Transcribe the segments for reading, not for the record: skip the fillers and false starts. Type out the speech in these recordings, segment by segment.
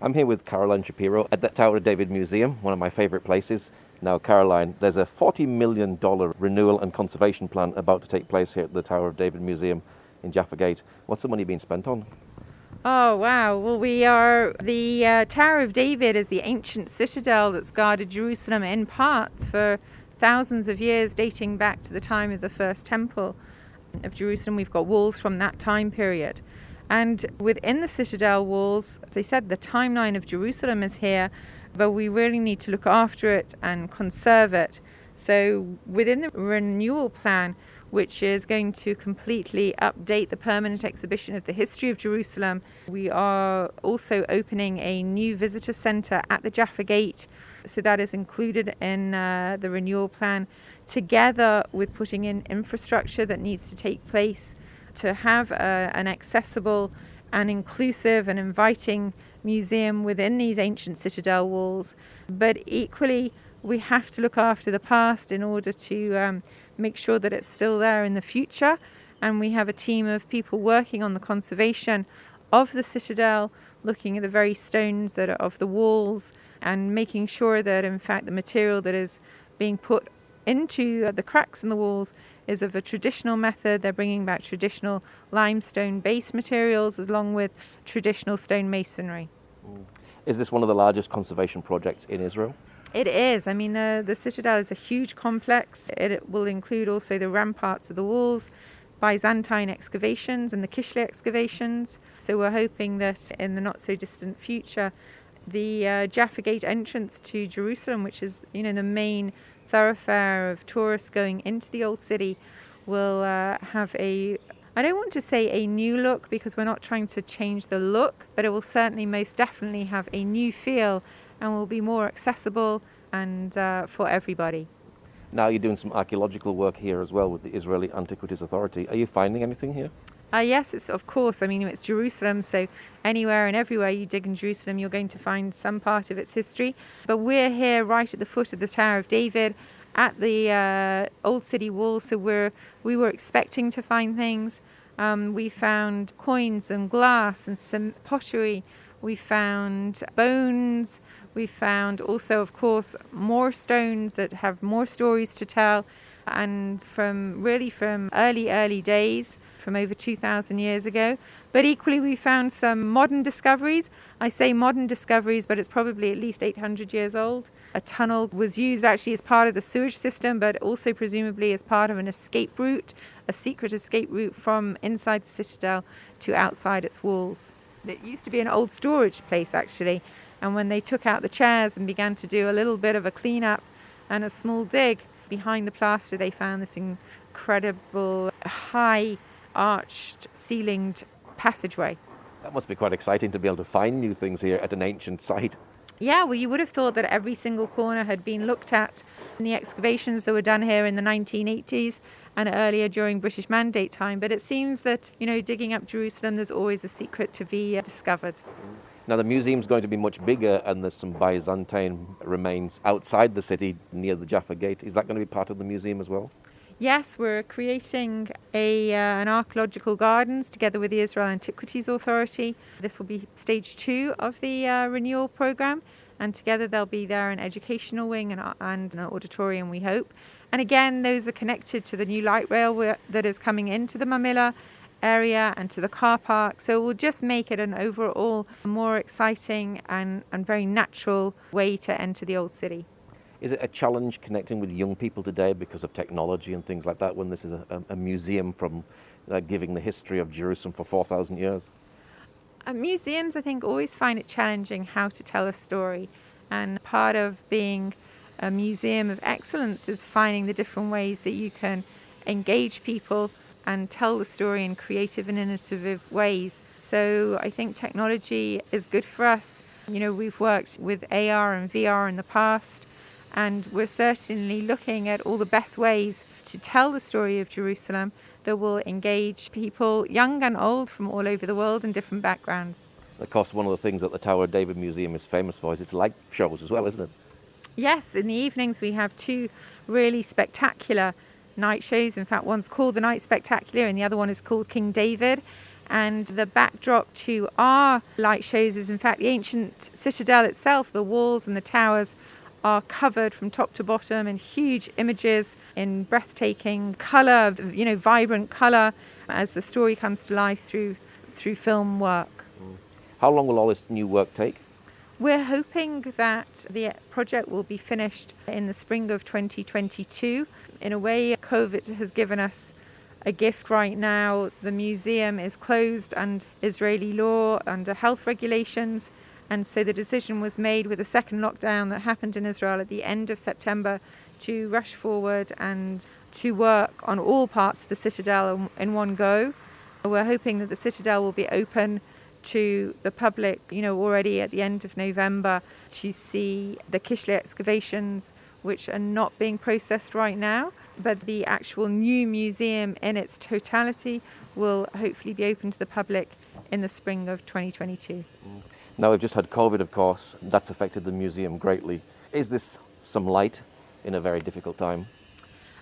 I'm here with Caroline Shapiro at the Tower of David Museum, one of my favorite places. Now, Caroline, there's a $40 million renewal and conservation plan about to take place here at the Tower of David Museum in Jaffa Gate. What's the money being spent on? Oh, wow. Well, the Tower of David is the ancient citadel that's guarded Jerusalem in parts for thousands of years, dating back to the time of the first temple of Jerusalem. We've got walls from that time period. And within the citadel walls, as I said, the timeline of Jerusalem is here, but we really need to look after it and conserve it. So within the renewal plan, which is going to completely update the permanent exhibition of the history of Jerusalem, we are also opening a new visitor centre at the Jaffa Gate. So that is included in the renewal plan, together with putting in infrastructure that needs to take place to have an accessible and inclusive and inviting museum within these ancient citadel walls. But equally, we have to look after the past in order to make sure that it's still there in the future. And we have a team of people working on the conservation of the citadel, looking at the very stones that are of the walls and making sure that, in fact, the material that is being put into the cracks in the walls is of a traditional method. They're bringing back traditional limestone-based materials along with traditional stone masonry. Is this one of the largest conservation projects in Israel? It is. I mean, the citadel is a huge complex. It will include also the ramparts of the walls, Byzantine excavations and the Kishle excavations. So we're hoping that in the not-so-distant future, the Jaffa Gate entrance to Jerusalem, which is, the main thoroughfare of tourists going into the old city, will have I don't want to say a new look because we're not trying to change the look, but it will certainly most definitely have a new feel and will be more accessible and for everybody. Now you're doing some archaeological work here as well with the Israeli Antiquities Authority. Are you finding anything here? Yes, of course. I mean, it's Jerusalem, so anywhere and everywhere you dig in Jerusalem, you're going to find some part of its history. But we're here right at the foot of the Tower of David, at the Old City Wall, so we were expecting to find things. We found coins and glass and some pottery. We found bones. We found also, of course, more stones that have more stories to tell. And from early days, from over 2,000 years ago. But equally, we found some modern discoveries. I say modern discoveries, but it's probably at least 800 years old. A tunnel was used actually as part of the sewage system, but also presumably as part of an escape route, a secret escape route from inside the citadel to outside its walls. It used to be an old storage place, actually. And when they took out the chairs and began to do a little bit of a clean-up and a small dig behind the plaster, they found this incredible high arched, ceilinged passageway. That must be quite exciting to be able to find new things here at an ancient site. Yeah, well, you would have thought that every single corner had been looked at in the excavations that were done here in the 1980s and earlier during British Mandate time. But it seems that, digging up Jerusalem, there's always a secret to be discovered. Now, the museum's going to be much bigger, and there's some Byzantine remains outside the city near the Jaffa Gate. Is that going to be part of the museum as well? Yes, we're creating an Archaeological Gardens together with the Israel Antiquities Authority. This will be stage 2 of the renewal program, and together there'll be there an educational wing and an auditorium, we hope. And again, those are connected to the new light rail that is coming into the Mamilla area and to the car park. So we'll just make it an overall more exciting and very natural way to enter the old city. Is it a challenge connecting with young people today because of technology and things like that when this is a museum from giving the history of Jerusalem for 4,000 years? Museums, I think, always find it challenging how to tell a story. And part of being a museum of excellence is finding the different ways that you can engage people and tell the story in creative and innovative ways. So I think technology is good for us. We've worked with AR and VR in the past, and we're certainly looking at all the best ways to tell the story of Jerusalem that will engage people, young and old, from all over the world and different backgrounds. Of course, one of the things that the Tower of David Museum is famous for is its light shows as well, isn't it? Yes, in the evenings we have 2 really spectacular night shows. In fact, one's called The Night Spectacular and the other one is called King David. And the backdrop to our light shows is in fact the ancient citadel itself. The walls and the towers are covered from top to bottom in huge images in breathtaking colour, vibrant colour, as the story comes to life through film work. How long will all this new work take? We're hoping that the project will be finished in the spring of 2022. In a way, COVID has given us a gift right now. The museum is closed under Israeli law, under health regulations, and so the decision was made with the second lockdown that happened in Israel at the end of September to rush forward and to work on all parts of the Citadel in one go. We're hoping that the Citadel will be open to the public, already at the end of November, to see the Kishle excavations, which are not being processed right now, but the actual new museum in its totality will hopefully be open to the public in the spring of 2022. Now, we've just had COVID, of course. That's affected the museum greatly. Is this some light in a very difficult time?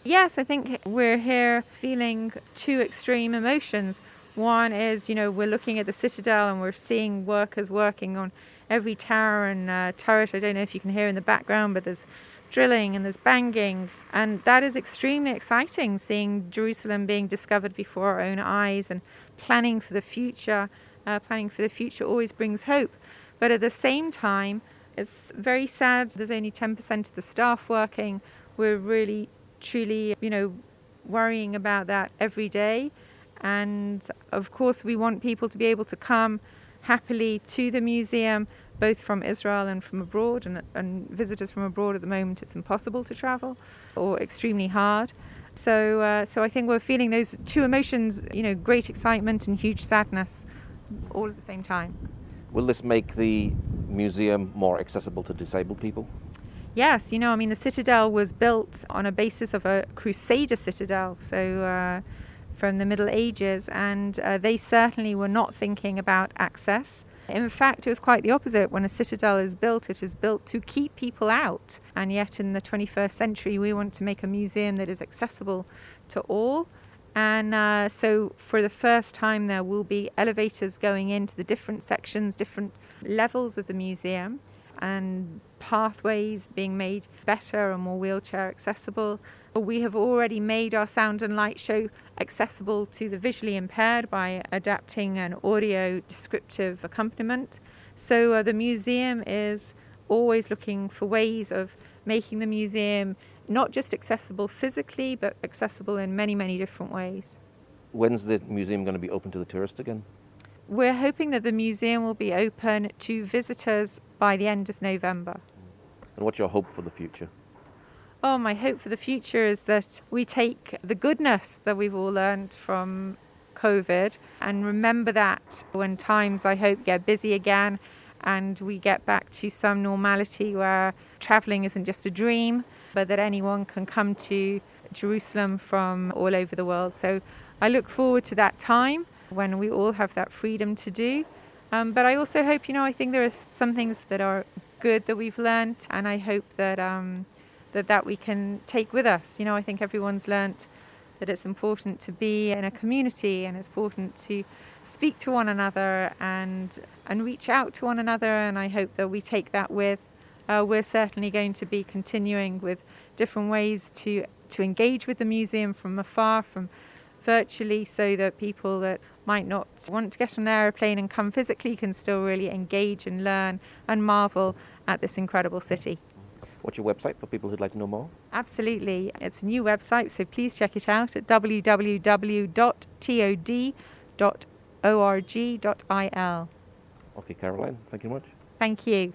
Yes, I think we're here feeling two extreme emotions. One is, we're looking at the Citadel and we're seeing workers working on every tower and turret. I don't know if you can hear in the background, but there's drilling and there's banging. And that is extremely exciting, seeing Jerusalem being discovered before our own eyes and planning for the future. Planning for the future always brings hope. But at the same time, it's very sad. There's only 10% of the staff working. We're really, truly, worrying about that every day. And of course, we want people to be able to come happily to the museum, both from Israel and from abroad. And visitors from abroad at the moment, it's impossible to travel or extremely hard. So I think we're feeling those two emotions, great excitement and huge sadness, all at the same time. Will this make the museum more accessible to disabled people? Yes, the Citadel was built on a basis of a Crusader citadel, so from the Middle Ages, and they certainly were not thinking about access. In fact, it was quite the opposite. When a citadel is built, it is built to keep people out. And yet in the 21st century, we want to make a museum that is accessible to all. And so for the first time, there will be elevators going into the different sections, different levels of the museum, and pathways being made better and more wheelchair accessible. We have already made our sound and light show accessible to the visually impaired by adapting an audio descriptive accompaniment. So the museum is always looking for ways of making the museum not just accessible physically, but accessible in many, many different ways. When's the museum going to be open to the tourists again? We're hoping that the museum will be open to visitors by the end of November. And what's your hope for the future? Oh, my hope for the future is that we take the goodness that we've all learned from COVID and remember that when times, I hope, get busy again and we get back to some normality where travelling isn't just a dream, but that anyone can come to Jerusalem from all over the world. So I look forward to that time when we all have that freedom to do. But I also hope, I think there are some things that are good that we've learned, and I hope that that we can take with us. I think everyone's learnt that it's important to be in a community and it's important to speak to one another and reach out to one another, and I hope that we take that with. We're certainly going to be continuing with different ways to engage with the museum from afar, from virtually, so that people that might not want to get on an aeroplane and come physically can still really engage and learn and marvel at this incredible city. What's your website for people who'd like to know more? Absolutely. It's a new website, so please check it out at www.tod.org.il. Okay, Caroline, thank you much. Thank you.